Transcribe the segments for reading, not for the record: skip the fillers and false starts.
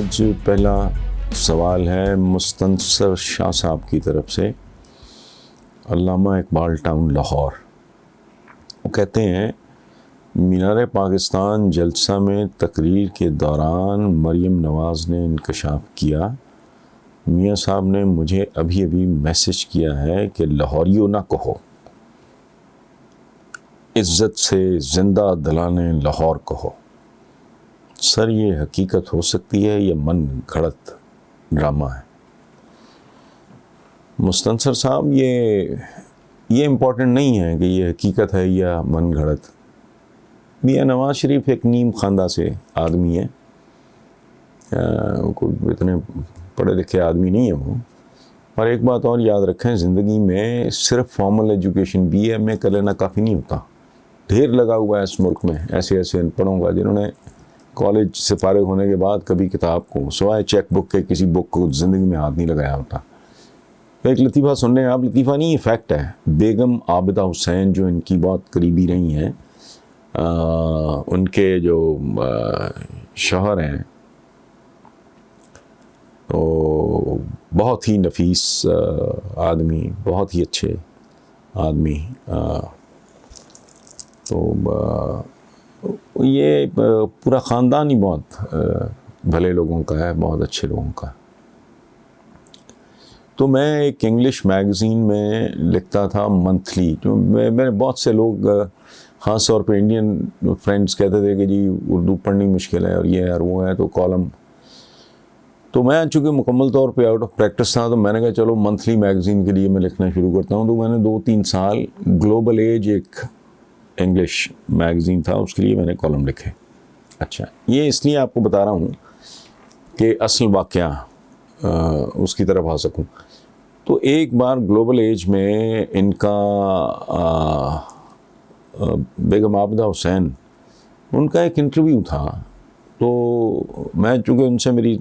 آج پہلا سوال ہے مستنصر شاہ صاحب کی طرف سے، علامہ اقبال ٹاؤن لاہور۔ وہ کہتے ہیں مینار پاکستان جلسہ میں تقریر کے دوران مریم نواز نے انکشاف کیا، میاں صاحب نے مجھے ابھی میسج کیا ہے کہ لاہوریوں نہ کہو، عزت سے زندہ دلانے لاہور کہو۔ سر یہ حقیقت ہو سکتی ہے یا من گھڑت ڈرامہ ہے؟ مستنصر صاحب یہ امپورٹنٹ نہیں ہے کہ یہ حقیقت ہے یا من گھڑت۔ میاں نواز شریف ایک نیم خواندہ سے آدمی ہے، کوئی اتنے پڑھے لکھے آدمی نہیں ہے وہ۔ اور ایک بات اور یاد رکھیں، زندگی میں صرف فارمل ایجوکیشن BA کر لینا کافی نہیں ہوتا۔ ڈھیر لگا ہوا ہے اس ملک میں ایسے ان پڑھوں کا جنہوں نے کالج سے فارغ ہونے کے بعد کبھی کتاب کو سوائے چیک بک کے کسی بک کو زندگی میں ہاتھ نہیں لگایا ہوتا۔ ایک لطیفہ سننے آپ، لطیفہ نہیں، یہ فیکٹ ہے۔ بیگم عابدہ حسین جو ان کی بہت قریبی رہی ہیں، ان کے جو شوہر ہیں تو بہت ہی نفیس آدمی، بہت ہی اچھے آدمی، تو یہ پورا خاندان ہی بہت بھلے لوگوں کا ہے، بہت اچھے لوگوں کا۔ تو میں ایک انگلش میگزین میں لکھتا تھا منتھلی، جو میرے بہت سے لوگ خاص طور پہ انڈین فرینڈس کہتے تھے کہ جی اردو پڑھنی مشکل ہے اور یہ ہے اور وہ ہے، تو کالم۔ تو میں چونکہ مکمل طور پہ آؤٹ آف پریکٹس تھا، تو میں نے کہا چلو منتھلی میگزین کے لیے میں لکھنا شروع کرتا ہوں۔ تو میں نے 2-3 سال گلوبل ایج ایک انگلش میگزین تھا، اس کے لیے میں نے کالم لکھے۔ اچھا، یہ اس لیے آپ کو بتا رہا ہوں کہ اصل واقعہ اس کی طرف آ سکوں۔ تو ایک بار گلوبل ایج میں ان کا بیگم عابدہ حسین، ان کا ایک انٹرویو تھا۔ تو میں چونکہ ان سے میری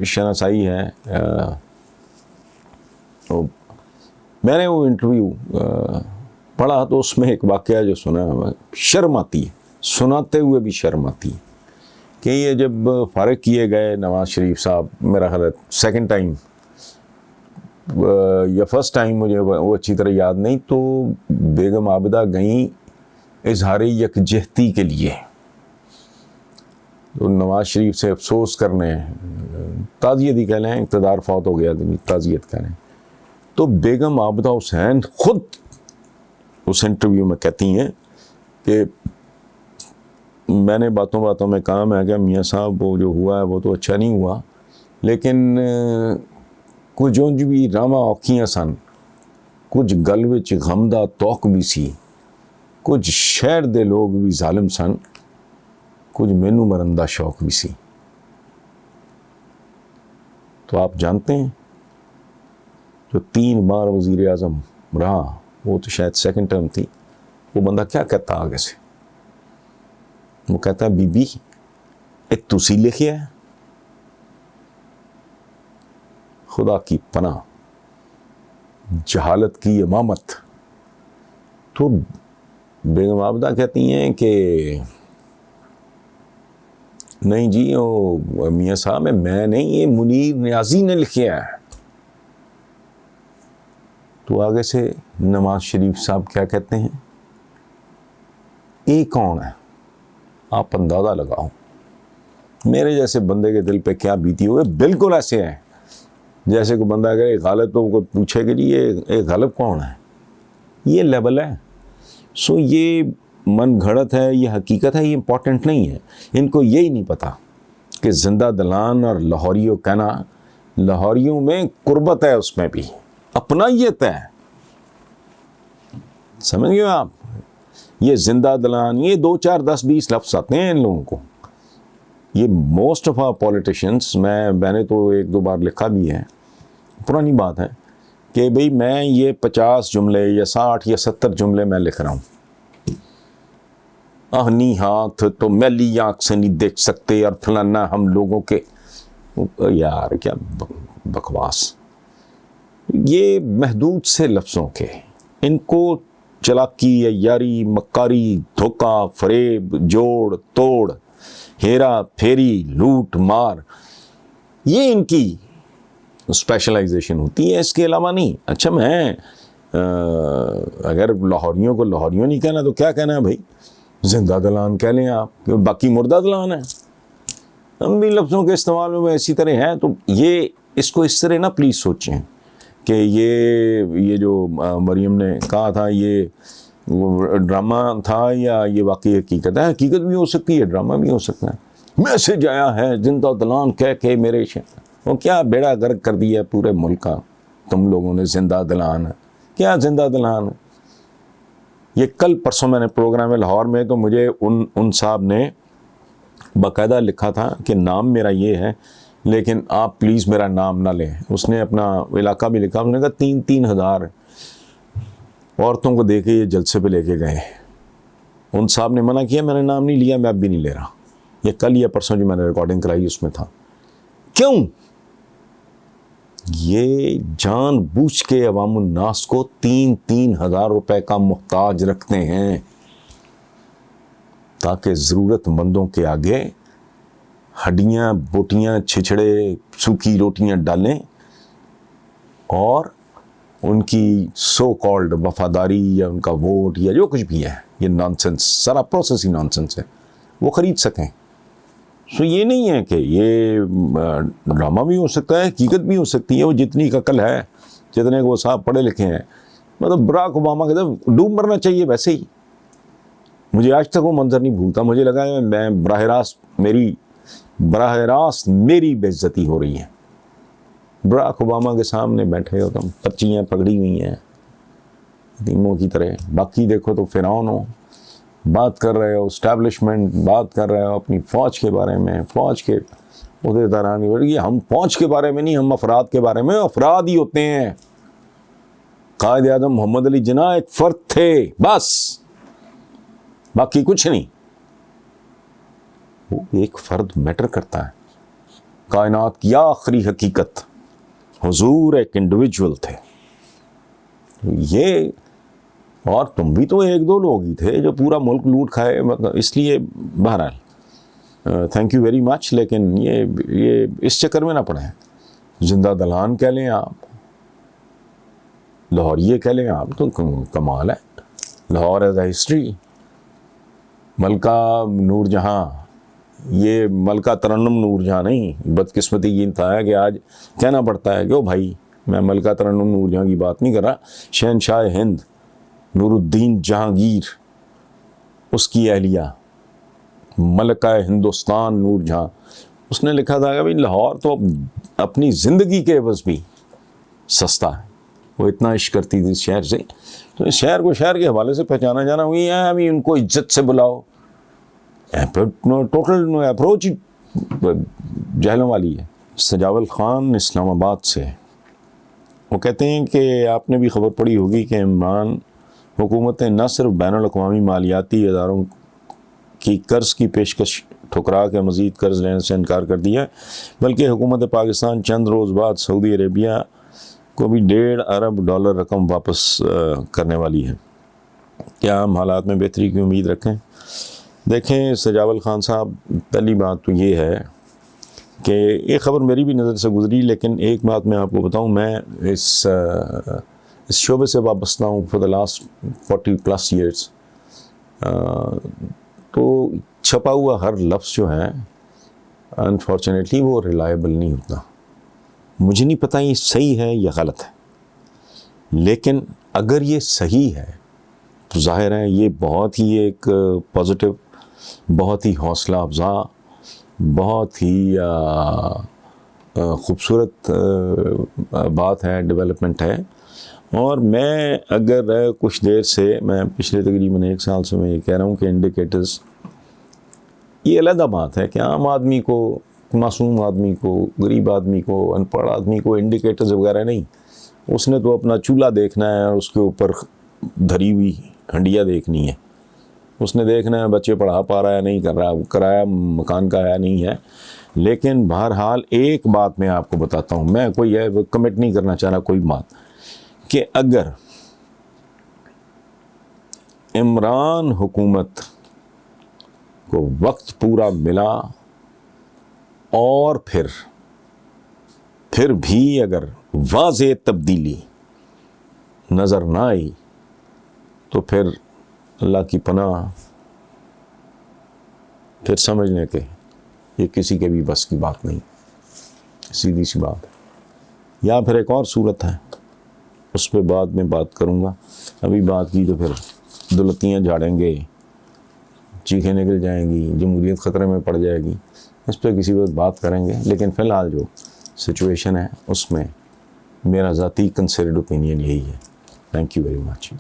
شناسائی ہے، تو میں نے وہ انٹرویو پڑھا، تو اس میں ایک واقعہ جو سنا، شرم آتی ہے، سناتے ہوئے بھی شرم آتی ہے کہ یہ جب فارغ کیے گئے نواز شریف صاحب، میرا خیال ہے سیکنڈ ٹائم یا فرسٹ ٹائم، مجھے وہ اچھی طرح یاد نہیں، تو بیگم عابدہ گئیں اظہار یکجہتی کے لیے، تو نواز شریف سے افسوس کرنے، تعزیت ہی کہہ لیں، اقتدار فوت ہو گیا، تعزیت کہہ لیں۔ تو بیگم عابدہ حسین خود اس انٹرویو میں کہتی ہیں کہ میں نے باتوں باتوں میں کہا، میں کہ میاں صاحب وہ جو ہوا ہے وہ تو اچھا نہیں ہوا، لیکن کچھ جو بھی راما اوکھیاں سن، کچھ گل وچ غم دا توق بھی سی، کچھ شہر دے لوگ بھی ظالم سن، کچھ مینو مرن دا شوق بھی سی۔ تو آپ جانتے ہیں جو 3 بار وزیر اعظم رہا، وہ تو شاید سیکنڈ ٹرم تھی، وہ بندہ کیا کہتا آگے سے؟ وہ کہتا بی بی اے تسی لکھیا ہے، خدا کی پناہ، جہالت کی امامت۔ تو بیگم عابدہ کہتی ہیں کہ نہیں جی، وہ میاں صاحب میں نہیں، یہ منیر نیازی نے لکھیا ہے۔ تو آگے سے نواز شریف صاحب کیا کہتے ہیں، یہ کون ہے؟ آپ اندازہ لگاؤ میرے جیسے بندے کے دل پہ کیا بیتی ہوئے۔ بالکل ایسے ہیں جیسے کوئی بندہ اگر ایک غالب تو کوئی پوچھے کہ جی یہ غالب کون ہے، یہ لیول ہے۔ سو یہ من گھڑت ہے، یہ حقیقت ہے، یہ امپورٹنٹ نہیں ہے۔ ان کو یہی نہیں پتا کہ زندہ دلان اور لاہوریوں کہنا، لاہوریوں میں قربت ہے، اس میں بھی اپنائیت ہے، سمجھ گئے آپ؟ یہ زندہ دلان، یہ 2 4 10 20 لفظ آتے ہیں ان لوگوں کو۔ یہ موسٹ آف آر پولیٹیشنس، میں نے تو 1-2 بار لکھا بھی ہے، پرانی بات ہے، کہ بھئی میں یہ 50 جملے یا 60 یا 70 جملے میں لکھ رہا ہوں، آہنی ہاتھ تو میلی آنکھ سے نہیں دیکھ سکتے اور فلانا ہم لوگوں کے، یار کیا بکواس۔ یہ محدود سے لفظوں کے، ان کو چلاکی، یاری، مکاری، دھوکہ، فریب، جوڑ توڑ، ہیرا پھیری، لوٹ مار، یہ ان کی اسپیشلائزیشن ہوتی ہے, اس کے علاوہ نہیں. اچھا میں اگر لاہوریوں کو لاہوریوں نہیں کہنا تو کیا کہنا ہے بھائی؟ زندہ دلان کہہ لیں آپ, باقی مردہ دلان ہیں. ہم بھی لفظوں کے استعمال میں اسی طرح ہیں. تو یہ اس کو اس طرح نہ پلیز سوچیں کہ یہ جو مریم نے کہا تھا یہ ڈرامہ تھا یا یہ واقعی حقیقت ہے. حقیقت بھی ہو سکتی ہے, ڈرامہ بھی ہو سکتا ہے. میسج آیا ہے زندہ دلان کہہ کے میرے وہ کیا بیڑا غرق کر دیا پورے ملک کا تم لوگوں نے. زندہ دلان ہے کیا زندہ دلان ہے؟ یہ کل پرسوں میں نے پروگرام میں لاہور میں, تو مجھے ان صاحب نے باقاعدہ لکھا تھا کہ نام میرا یہ ہے لیکن آپ پلیز میرا نام نہ لیں. اس نے اپنا علاقہ بھی لکھا. اس نے کہا 3,000 عورتوں کو دے کے یہ جلسے پہ لے کے گئے. ان صاحب نے منع کیا, میں نے نام نہیں لیا, میں اب بھی نہیں لے رہا. یہ کل یا پرسوں جو میں نے ریکارڈنگ کرائی اس میں تھا. کیوں؟ یہ جان بوجھ کے عوام الناس کو 3,000 روپے کا محتاج رکھتے ہیں تاکہ ضرورت مندوں کے آگے ہڈیاں بوٹیاں چھچڑے سوکھی روٹیاں ڈالیں اور ان کی سو کالڈ وفاداری یا ان کا ووٹ یا جو کچھ بھی ہے, یہ نانسنس, سارا پروسیس ہی نانسنس ہے, وہ خرید سکیں. سو یہ نہیں ہے کہ یہ ڈرامہ بھی ہو سکتا ہے, حقیقت بھی ہو سکتی ہے. وہ جتنی عقل ہے, جتنے کو وہ صاحب پڑھے لکھے ہیں, مطلب براک اوباما کہتے ڈوب مرنا چاہیے ویسے ہی. مجھے آج تک وہ منظر نہیں بھولتا. مجھے لگا ہے میں براہ راست میری بے عزتی ہو رہی ہے. براک اوباما کے سامنے بیٹھے ہو تم, پرچیاں پکڑی ہوئی ہیں تیموں کی طرح. باقی دیکھو تو فرعون ہو, بات کر رہے ہو اسٹیبلشمنٹ, بات کر رہے ہو اپنی فوج کے بارے میں, فوج کے عہدیداران کی بارے. ہم فوج کے بارے میں نہیں, ہم افراد کے بارے میں. افراد ہی ہوتے ہیں. قائد اعظم محمد علی جناح ایک فرد تھے بس, باقی کچھ نہیں. وہ ایک فرد میٹر کرتا ہے. کائنات کی آخری حقیقت, حضور ایک انڈیویجول تھے. یہ اور تم بھی تو 1-2 لوگ ہی تھے جو پورا ملک لوٹ کھائے. اس لیے بہرحال تھینک یو ویری مچ. لیکن یہ اس چکر میں نہ پڑیں. زندہ دلان کہہ لیں آپ, لاہوریے کہہ لیں آپ, تو کمال ہے. Lahore has a history. ملکہ نور جہاں, یہ ملکہ ترنم نور جہاں نہیں. بدقسمتی یہ تھا کہ آج کہنا پڑتا ہے کہ او بھائی میں ملکہ ترنم نور جہاں کی بات نہیں کر رہا. شہنشاہ ہند نور الدین جہانگیر, اس کی اہلیہ ملکہ ہندوستان نور جہاں, اس نے لکھا تھا کہ بھائی لاہور تو اپنی زندگی کے عوض بھی سستا ہے. وہ اتنا عشق کرتی تھی اس شہر سے. تو اس شہر کو شہر کے حوالے سے پہچانا جانا ہوئی ہے. ابھی ان کو عزت سے بلاؤ. ٹوٹل اپروچ ہی جہلوں والی ہے. سجاول خان اسلام آباد سے, وہ کہتے ہیں کہ آپ نے بھی خبر پڑھی ہوگی کہ عمران حکومت نے نہ صرف بین الاقوامی مالیاتی اداروں کی قرض کی پیشکش ٹھکرا کے مزید قرض لینے سے انکار کر دیا ہے, بلکہ حکومت پاکستان چند روز بعد سعودی عربیہ کو بھی $1.5 ارب رقم واپس کرنے والی ہے. کیا ہم حالات میں بہتری کی امید رکھیں؟ دیکھیں سجاول خان صاحب, پہلی بات تو یہ ہے کہ ایک خبر میری بھی نظر سے گزری, لیکن ایک بات میں آپ کو بتاؤں, میں اس شعبے سے وابستہ ہوں فار دا لاسٹ 40+ ایئرس. تو چھپا ہوا ہر لفظ جو ہے انفارچونیٹلی وہ ریلائبل نہیں ہوتا. مجھے نہیں پتہ یہ صحیح ہے یا غلط ہے, لیکن اگر یہ صحیح ہے تو ظاہر ہے یہ بہت ہی ایک پازیٹیو, بہت ہی حوصلہ افزا, بہت ہی خوبصورت بات ہے, ڈیولپمنٹ ہے. اور میں اگر کچھ دیر سے, میں پچھلے تقریباً 1 سال سے میں یہ کہہ رہا ہوں کہ انڈیکیٹرز, یہ علیحدہ بات ہے کہ عام آدمی کو, معصوم آدمی کو, غریب آدمی کو, ان پڑھ آدمی کو انڈیکیٹرز وغیرہ نہیں. اس نے تو اپنا چولہا دیکھنا ہے اور اس کے اوپر دھری ہوئی ہنڈیا دیکھنی ہے. اس نے دیکھنا ہے بچے پڑھا پا رہا ہے نہیں کر رہا, کرایہ مکان کا ہے نہیں ہے. لیکن بہرحال ایک بات میں آپ کو بتاتا ہوں, میں کوئی کمٹ نہیں کرنا چاہ رہا کوئی بات, کہ اگر عمران حکومت کو وقت پورا ملا اور پھر پھر بھی اگر واضح تبدیلی نظر نہ آئی تو پھر اللہ کی پناہ، پھر سمجھنے کے یہ کسی کے بھی بس کی بات نہیں، سیدھی سی بات ہے۔ یا پھر ایک اور صورت ہے، اس پہ بعد میں بات کروں گا، ابھی بات کی تو پھر دلتیاں جھاڑیں گے، چیخیں نکل جائیں گی، جمہوریت خطرے میں پڑ جائے گی، اس پہ کسی وقت بات کریں گے۔ لیکن فی الحال جو سچویشن ہے اس میں میرا ذاتی کنسیڈرڈ اوپینین یہی ہے۔ Thank you very much.